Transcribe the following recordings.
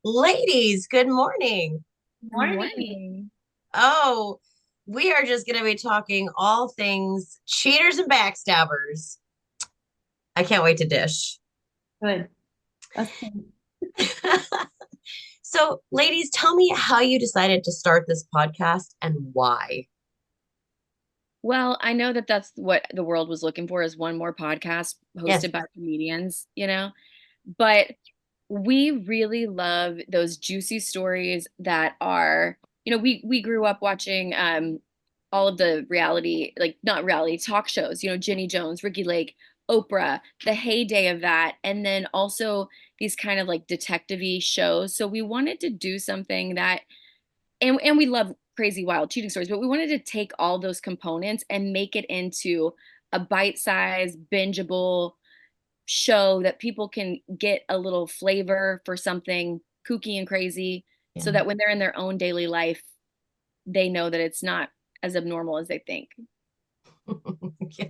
Ladies, good morning. Good Morning. morning. Oh, we are just going to be talking all things cheaters and backstabbers. I can't wait to dish. Good. That's good. So, ladies, tell me how you decided to start this podcast and why. Well, I know that that's what the world was looking for is one more podcast Yes. hosted by comedians. But we really love those juicy stories that are, we grew up watching all of the reality, like not reality talk shows, Jenny Jones, Ricky Lake, Oprah, the heyday of that, and then also these kind of like detective-y shows. So we wanted to do something that and we love crazy wild cheating stories, but we wanted to take all those components and make it into a bite-sized bingeable show that people can get a little flavor for something kooky and crazy so Yeah. that when they're in their own daily life they know that it's not as abnormal as they think. Yeah.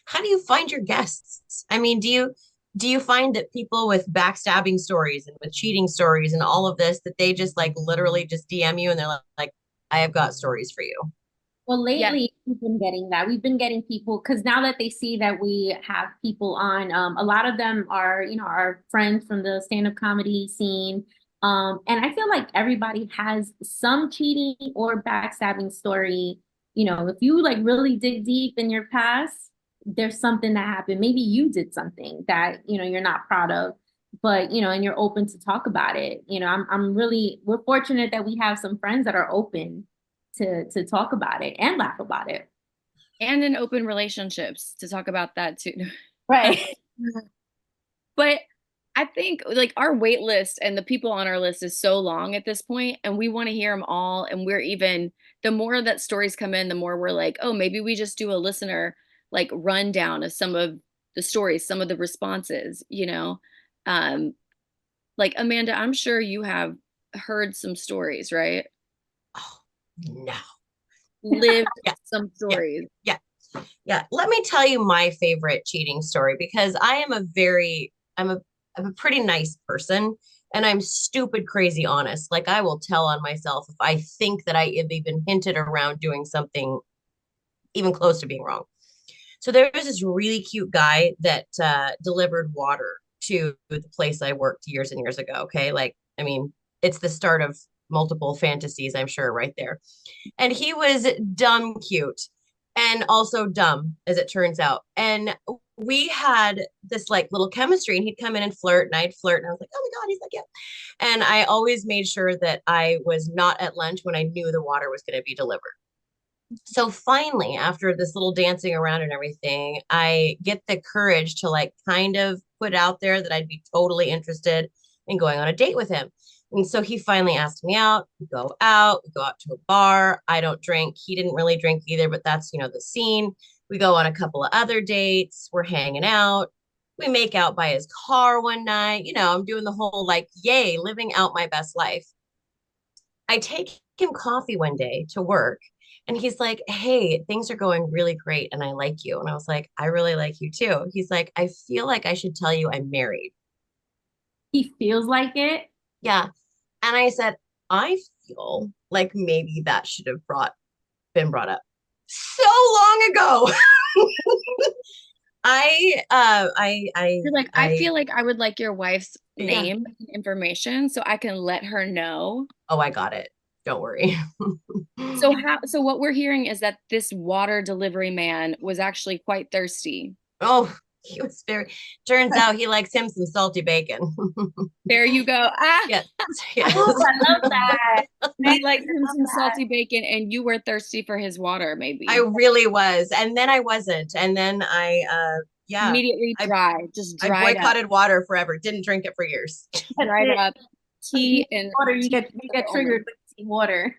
How do you find your guests? I mean, do you find that people with backstabbing stories and with cheating stories and all of this that they just like literally just DM you and they're like I have got stories for you. Well, Yes. lately we've been getting that. We've been getting people because now that they see that we have people on, a lot of them are, our friends from the stand-up comedy scene. And I feel like everybody has some cheating or backstabbing story. If you like really dig deep in your past, there's something that happened. Maybe you did something that, you're not proud of, but and you're open to talk about it. We're fortunate that we have some friends that are open to talk about it and laugh about it. And in open relationships to talk about that too. Right. But I think like our wait list and the people on our list is so long at this point, and we want to hear them all. And we're even the more that stories come in, the more we're like, oh, maybe we just do a listener like rundown of some of the stories, some of the responses. Um, like Amanda, I'm sure you have heard some stories, right? Oh, no. Lived Yeah. some Yeah. stories. Yeah. Yeah. Let me tell you my favorite cheating story because I'm a pretty nice person and I'm stupid crazy honest. Like I will tell on myself if I think that I have even hinted around doing something even close to being wrong. So there was this really cute guy that delivered water to the place I worked years and years ago. Okay. Like, I mean, it's the start of multiple fantasies, I'm sure, right there. And he was dumb cute and also dumb, as it turns out. And we had this like little chemistry, and he'd come in and flirt, and I'd flirt, and I was like, oh my God, he's like, yeah. And I always made sure that I was not at lunch when I knew the water was going to be delivered. So finally, after this little dancing around and everything, I get the courage to like kind of put out there that I'd be totally interested in going on a date with him. And so he finally asked me out. We go out to a bar. I don't drink. He didn't really drink either, but that's, the scene. We go on a couple of other dates. We're hanging out. We make out by his car one night. I'm doing the whole like, yay, living out my best life. I take him coffee one day to work and he's like, hey, things are going really great and I like you. And I was like, I really like you too. He's like, I feel like I should tell you I'm married. He feels like it. Yeah. And I said, I feel like maybe that should have been brought up so long ago. You're like, I feel like I would like your wife's Yeah. name and information so I can let her know. Oh, I got it. Don't worry. So what we're hearing is that this water delivery man was actually quite thirsty. Oh, he was turns out he likes him some salty bacon. There you go. Ah, Yes, yes. Oh, I love that. he Next, likes I him love some that. salty bacon and you were thirsty for his water, I maybe. really was. And then I wasn't. And then yeah, Immediately I dry, just I dried up, boycotted water forever. Didn't drink it for years. That's dried it. up. You Tea need and water, you tea get you and get water only. triggered with tea water.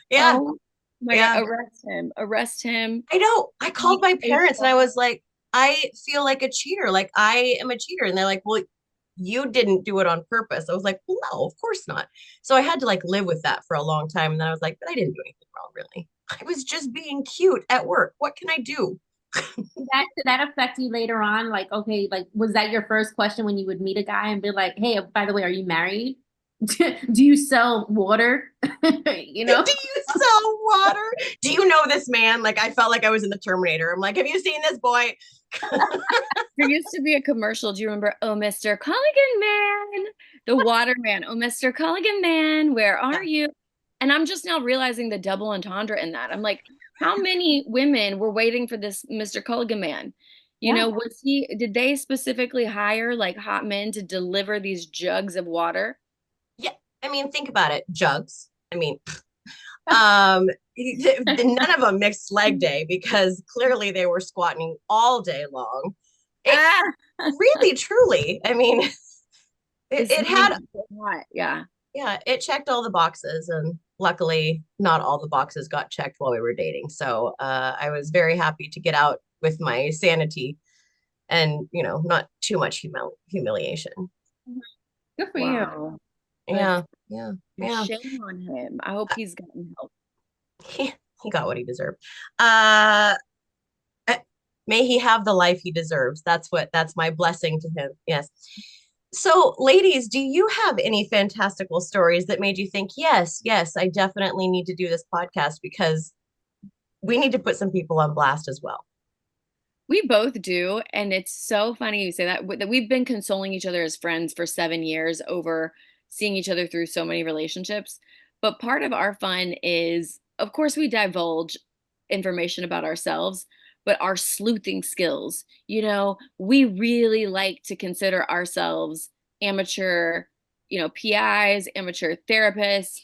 Yeah, Oh my God, yeah. arrest him. Arrest him. I know. I called my parents and I Faithful. was like, I feel like a cheater. Like I am a cheater. And they're like, well, you didn't do it on purpose. I was like, well, no, of course not. So I had to like live with that for a long time. And then I was like, but I didn't do anything wrong, really. I was just being cute at work. What can I do? Did that affect you later on? Like, okay, like was that your first question when you would meet a guy and be like, hey, by the way, are you married? Do you sell water? You Do know? you sell water? Do you know this man? Like, I felt like I was in the Terminator. I'm like, have you seen this boy? There used to be a commercial. Do you remember? Oh, Mr. Culligan Man, the water man. Oh, Mr. Culligan Man, where Yeah. are you? And I'm just now realizing the double entendre in that. I'm like, how many women were waiting for this Mr. Culligan Man? You Yeah. know, did they specifically hire like hot men to deliver these jugs of water? Yeah. I mean, think about it. Jugs. I mean, um, none of them mixed leg day because clearly they were squatting all day long. It Ah, really, truly, I mean, this it man had, is so hot. Yeah. yeah, it checked all the boxes. And luckily, not all the boxes got checked while we were dating. So I was very happy to get out with my sanity and, not too much humiliation. Good for you. Wow. Good. Yeah, yeah, yeah. Shame on him. I hope he's gotten help. He, he got what he deserved. Uh, may he have the life he deserves. That's my blessing to him. Yes. So, ladies, do you have any fantastical stories that made you think, yes, yes, I definitely need to do this podcast because we need to put some people on blast as well? We both do, and it's so funny you say that we've been consoling each other as friends for 7 years over seeing each other through so many relationships. But part of our fun is, of course, we divulge information about ourselves, but our sleuthing skills. You know, we really like to consider ourselves amateur, PIs, amateur therapists.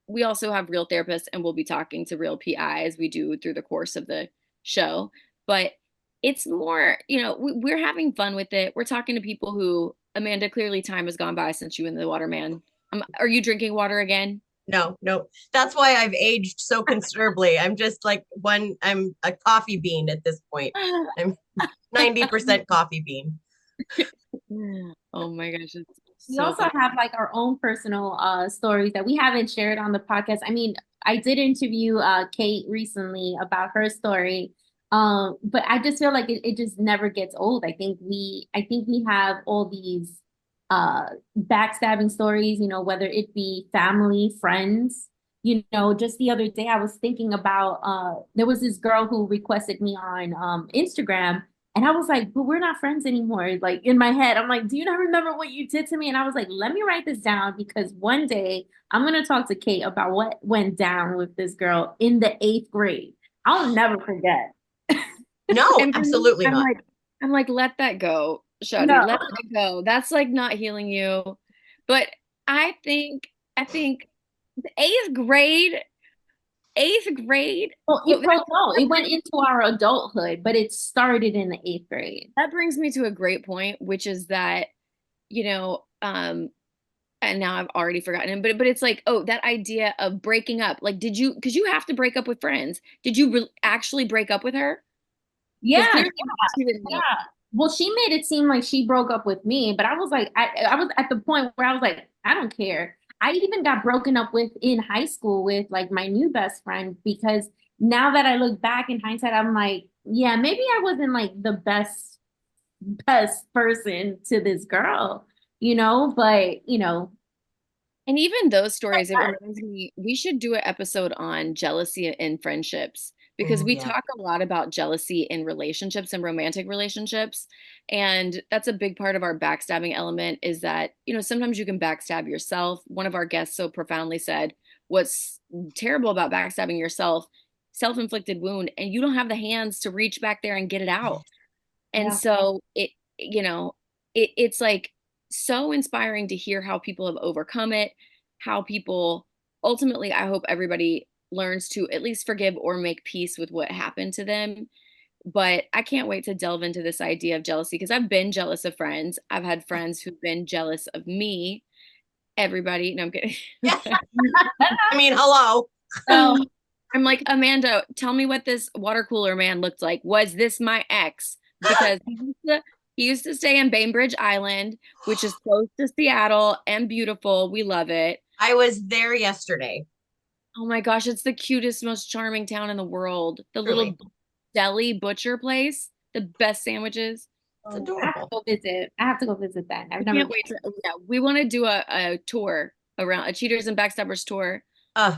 We also have real therapists, and we'll be talking to real PIs. We do through the course of the show. But it's more, we're having fun with it. We're talking to people who, Amanda, clearly time has gone by since you and the waterman. Are you drinking water again? No, no. That's why I've aged so considerably. I'm just like I'm a coffee bean at this point. I'm 90% coffee bean. Oh my gosh, it's We so also funny. have like our own personal stories that we haven't shared on the podcast. I mean, I did interview Kate recently about her story. But I just feel like it just never gets old. I think we have all these backstabbing stories, whether it be family, friends. Just the other day I was thinking about there was this girl who requested me on Instagram. And I was like, but we're not friends anymore. Like in my head, I'm like, do you not remember what you did to me? And I was like, let me write this down because one day I'm going to talk to Kate about what went down with this girl in the 8th grade. I'll never forget. No, And for me, absolutely not. I'm like, let that go, Shadi. No. Let that go. That's like not healing you. But I think the eighth grade. Well, But it went into our adulthood, but it started in the 8th grade. that brings me to a great point, which is that, and now I've already forgotten him, but it's like, oh, that idea of breaking up. Like, because you have to break up with friends. Did you actually break up with her? Because Yeah, clearly she didn't yeah. know. Well, she made it seem like she broke up with me, but I was like, I was at the point where I was like, I don't care. I even got broken up with in high school with like my new best friend because now that I look back in hindsight, I'm like, yeah, maybe I wasn't like the best person to this girl, but And even those stories, it reminds me, we should do an episode on jealousy in friendships because Mm, we yeah. talk a lot about jealousy in relationships and romantic relationships. And that's a big part of our backstabbing element is that, sometimes you can backstab yourself. One of our guests so profoundly said, what's terrible about backstabbing yourself, self-inflicted wound, and you don't have the hands to reach back there and get it out. And yeah. so it's like so inspiring to hear how people have overcome it, how people ultimately, I hope everybody learns to at least forgive or make peace with what happened to them. But I can't wait to delve into this idea of jealousy because I've been jealous of friends. I've had friends who've been jealous of me. Everybody, no, I'm kidding. Yeah. I mean, hello. So I'm like, Amanda, tell me what this water cooler man looked like. Was this my ex? Because he used to stay in Bainbridge Island, which is close to Seattle and beautiful. We love it. I was there yesterday. Oh my gosh, it's the cutest, most charming town in the world. The little Truly. deli butcher place, the best sandwiches. It's Oh, I have to adorable. go visit. I have to go visit that. I've I never can't been. wait to, yeah, we want to do a tour around a Cheaters and Backstabbers tour. Uh,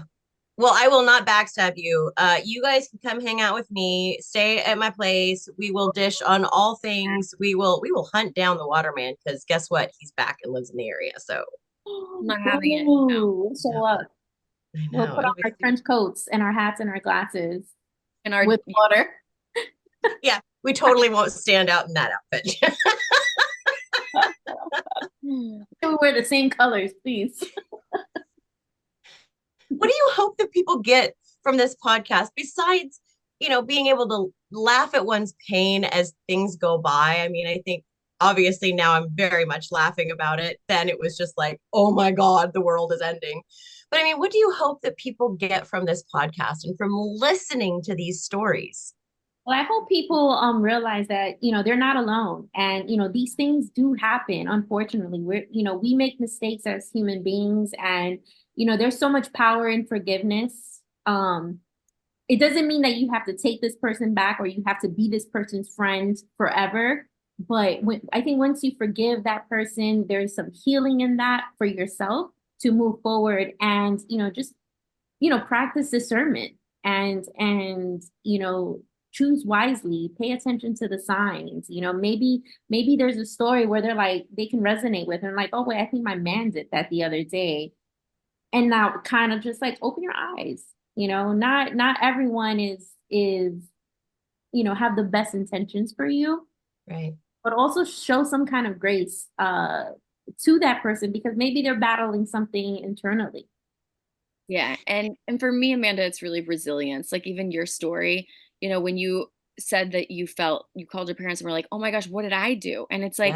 well, I will not backstab you. You guys can come hang out with me, stay at my place. We will dish on all things. We will hunt down the waterman because guess what? He's back and lives in the area. So I'm not having it. No. Ooh, so I we'll know put on it'll be our trench coats and our hats and our glasses And our with water. yeah, we totally won't stand out in that outfit. Can we wear the same colors, please? What do you hope that people get from this podcast besides, being able to laugh at one's pain as things go by? I mean, I think obviously now I'm very much laughing about it. Then it was just like, oh my God, the world is ending. But I mean, what do you hope that people get from this podcast and from listening to these stories? Well, I hope people realize that, they're not alone. And, these things do happen, unfortunately. We make mistakes as human beings, and, there's so much power in forgiveness. It doesn't mean that you have to take this person back or you have to be this person's friend forever. But I think once you forgive that person, there's some healing in that for yourself to move forward and, just, practice discernment and, choose wisely, pay attention to the signs. Maybe there's a story where they're like, they can resonate with and like, oh wait, I think my man did that the other day. And now kind of just like open your eyes. Not everyone is have the best intentions for you, Right. but also show some kind of grace to that person because maybe they're battling something internally. Yeah. And for me, Amanda, it's really resilience. Like even your story, when you said that you called your parents and were like, oh my gosh, what did I do? And it's like,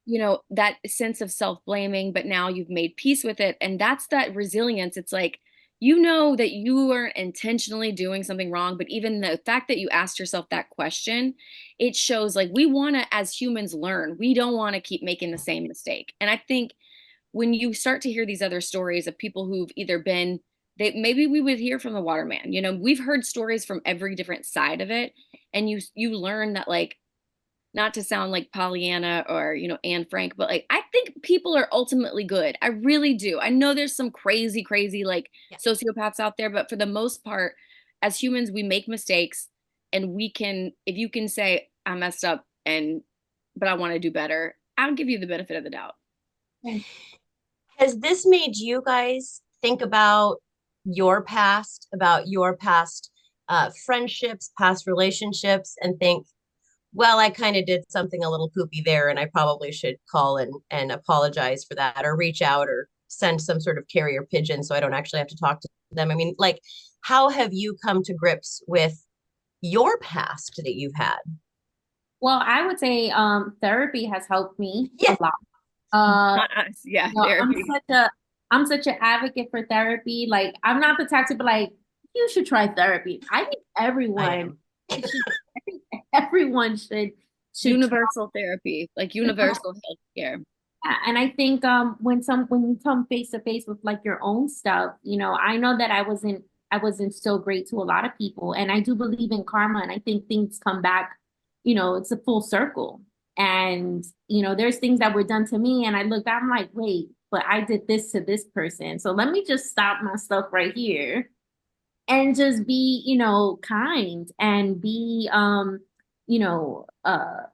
Yeah. that sense of self-blaming, but now you've made peace with it. And that's that resilience. It's like, that you weren't intentionally doing something wrong, but even the fact that you asked yourself that question, it shows like we want to, as humans, learn. We don't want to keep making the same mistake. And I think when you start to hear these other stories of people who've either been, maybe we would hear from the waterman, we've heard stories from every different side of it. And you learn that, like, not to sound like Pollyanna or, Anne Frank, but like, I think people are ultimately good. I really do. I know there's some crazy, crazy like Yeah. sociopaths out there, but for the most part, as humans, we make mistakes and if you can say, I messed up but I want to do better, I'll give you the benefit of the doubt. Okay. Has this made you guys think about your past friendships, past relationships, and think, well, I kind of did something a little poopy there, and I probably should call and apologize for that, or reach out, or send some sort of carrier pigeon so I don't actually have to talk to them? I mean, like, how have you come to grips with your past that you've had? Well, I would say therapy has helped me Yeah. a lot. Uh, Yeah, I'm therapy. such an advocate for therapy. Like, I'm not the type to be like, you should try therapy. I think I am. should, I think everyone should try. Universal therapy, like universal health care. And I think when you come face to face with like your own stuff, I know that I wasn't so great to a lot of people, and I do believe in karma, and I think things come back. It's a full circle, and there's things that were done to me, and I look back, I'm like, wait, but I did this to this person, so let me just stop my stuff right here and just be kind and be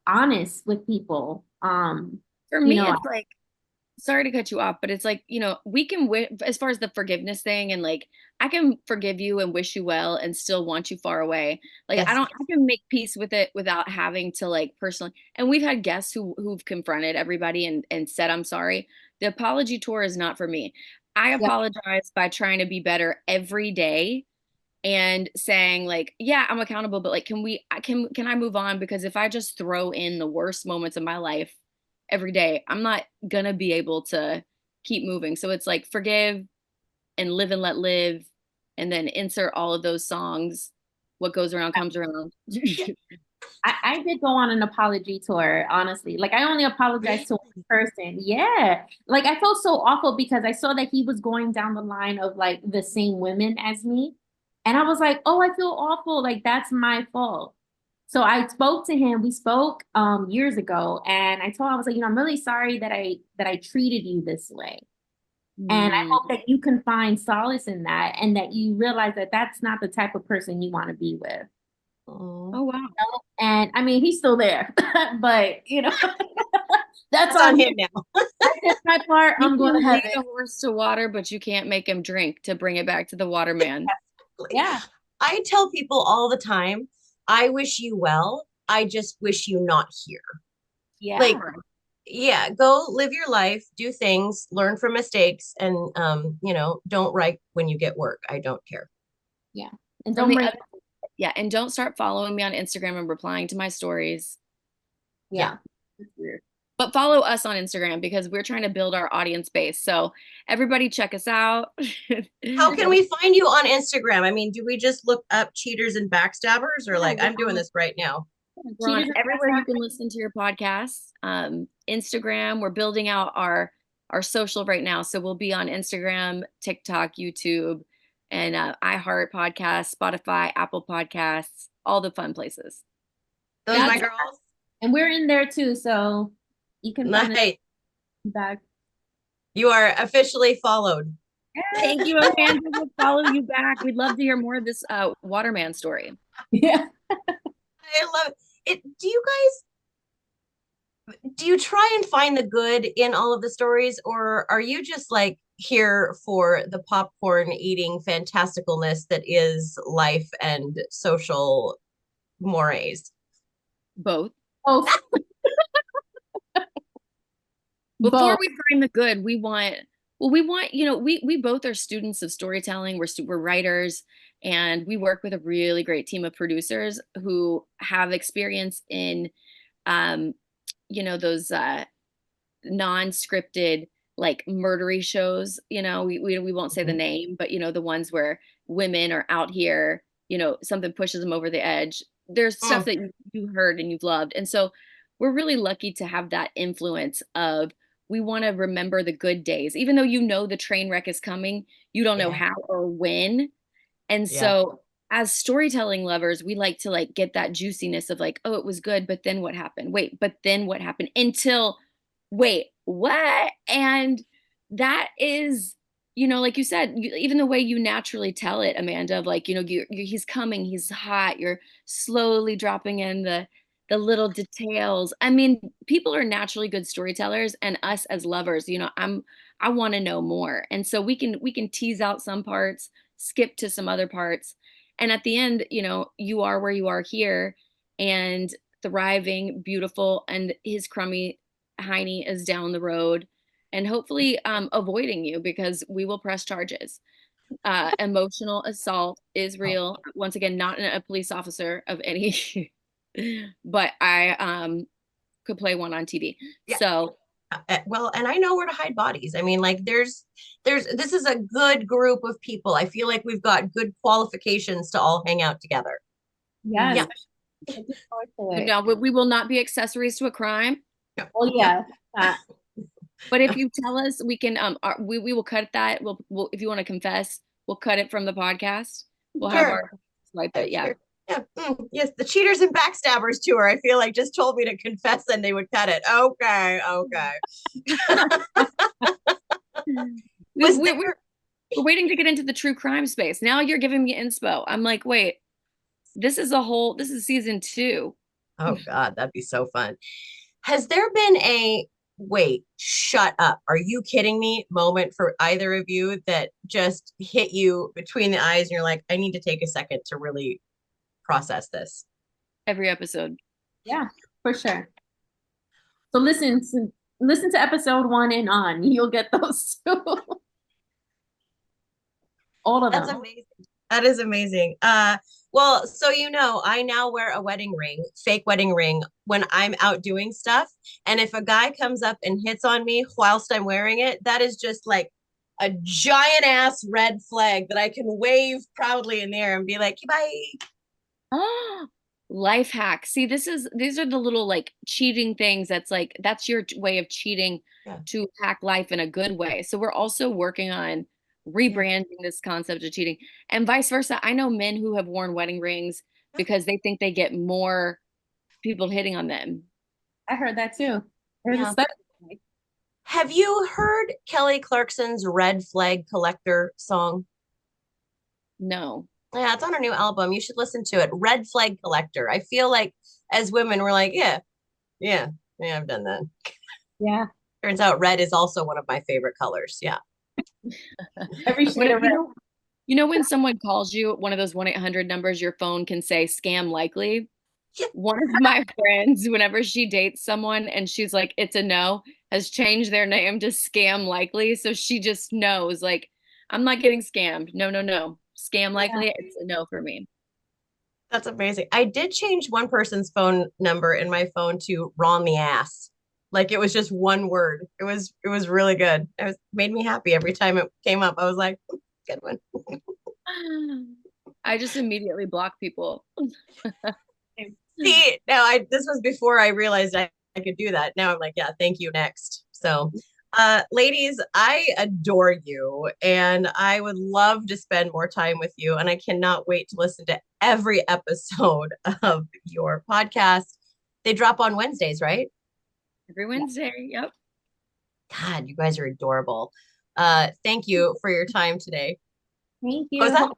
honest with people. For you me, know it's like, sorry to cut you off, but it's like, we can as far as the forgiveness thing, and like, I can forgive you and wish you well and still want you far away. Like, Yes. I can make peace with it without having to like personally. And we've had guests who've confronted everybody and said, I'm sorry. The apology tour is not for me. I Yep. apologize by trying to be better every day and saying like, yeah, I'm accountable, but like, can I move on? Because if I just throw in the worst moments of my life every day, I'm not gonna be able to keep moving. So it's like, forgive and live and let live, and then insert all of those songs. What goes around comes around. I did go on an apology tour, honestly. Like, I only apologized to one person. Yeah. Like, I felt so awful because I saw that he was going down the line of like the same women as me. And I was like, oh, I feel awful. Like, that's my fault. So I spoke to him. We spoke years ago, and I told him, I was like, I'm really sorry that I treated you this way. And I hope that you can find solace in that and that you realize that that's not the type of person you want to be with. Oh, wow. And I mean, he's still there, but that's on him now. That's my part. I'm going to lead heaven. a horse to water, but you can't make him drink to bring it back to the waterman. Yeah. I tell people all the time, I wish you well. I just wish you not here. Yeah. Like, yeah, go live your life, do things, learn from mistakes, and don't write when you get work. I don't care. Yeah. And don't bring yeah, and don't start following me on Instagram and replying to my stories. Yeah. It's weird. But follow us on Instagram because we're trying to build our audience base. So everybody check us out. How can we find you on Instagram? I mean, do we just look up cheaters and backstabbers, or like I'm doing this right now? We're on everywhere you can listen to your podcasts. Instagram, we're building out our social right now. So we'll be on Instagram, TikTok, YouTube, and iHeart Podcasts, Spotify, Apple Podcasts, all the fun places. Those my girls. And we're in there too, so you can find us back. You are officially followed. Thank you, Amanda. We'll follow you back. We'd love to hear more of this waterman story. Yeah. I love it. Do you try and find the good in all of the stories, or are you just like here for the popcorn eating fantasticalness that is life and social mores? Both. Both. Before we find the good, we want, we both are students of storytelling. We're writers, and we work with a really great team of producers who have experience in, those non-scripted, like murdery shows. We won't say the name, but the ones where women are out here, something pushes them over the edge. There's stuff that you heard and you've loved. And so we're really lucky to have that influence of, we want to remember the good days, even though the train wreck is coming, you don't know how or when. And so as storytelling lovers, we like to get that juiciness of oh, it was good, but then what happened? Wait, but then what happened? Wait, what? And that is, like you said, even the way you naturally tell it, Amanda, of he's coming, he's hot, you're slowly dropping in the little details. I mean, people are naturally good storytellers, and us as lovers, I want to know more. And so we can tease out some parts, skip to some other parts. And at the end, you are where you are here, and thriving, beautiful, and his crummy hiney is down the road, and hopefully avoiding you, because we will press charges. Emotional assault is real. Once again, not a police officer of any but I could play one on TV. So well, and I know where to hide bodies. I mean, there's this is a good group of people. I feel like we've got good qualifications to all hang out together. Yes. Yeah. No, we will not be accessories to a crime. Oh yeah. But if you tell us, we can we will cut that. We'll if you want to confess, we'll cut it from the podcast. We'll have our swipe it. Yeah. Sure. Yeah. Yes, the Cheaters and Backstabbers tour, I feel like, just told me to confess and they would cut it. Okay. We're waiting to get into the true crime space. Now you're giving me inspo. I'm like, wait, this is season 2. Oh God, that'd be so fun. Has there been a wait, shut up, are you kidding me moment for either of you that just hit you between the eyes and you're like, I need to take a second to really process this? Every episode. Yeah, for sure. So listen to episode 1 and on. You'll get those two. All of them. That's amazing. That is amazing. Well, so I now wear a wedding ring, fake wedding ring, when I'm out doing stuff. And if a guy comes up and hits on me whilst I'm wearing it, that is just like a giant ass red flag that I can wave proudly in the air and be like, bye. Life hack. See, these are the little cheating things that's your way of cheating to hack life in a good way. So we're also working on rebranding this concept of cheating, and vice versa. I know men who have worn wedding rings because they think they get more people hitting on them. I heard that too. There's a Yeah. study. Have you heard Kelly Clarkson's Red Flag Collector song? No. Yeah, it's on her new album. You should listen to it. Red Flag Collector. I feel like as women, we're like, yeah, I've done that. Yeah. Turns out red is also one of my favorite colors. Yeah. Every When, shade of red. when someone calls you, one of those 1-800 numbers, your phone can say scam likely. Yeah. One of my friends, whenever she dates someone and she's like, it's a no, has changed their name to scam likely. So she just knows, like, I'm not getting scammed. No, no, no. Scam likely, it's a no for me. That's amazing. I did change one person's phone number in my phone to Ron the ass. Like it was just one word. It was really good. It was made me happy every time it came up. I was like, good one. I just immediately block people. See, now this was before I realized I could do that. Now I'm like, yeah, thank you. Next. So ladies, I adore you and I would love to spend more time with you. And I cannot wait to listen to every episode of your podcast. They drop on Wednesdays, right? Every Wednesday. Yep. God, you guys are adorable. Thank you for your time today. Thank What was you. that?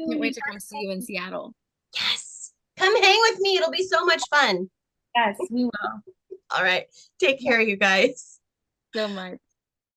Can't wait to come see you in Seattle. Yes. Come hang with me. It'll be so much fun. Yes, we will. All right. Take care, you guys. So much.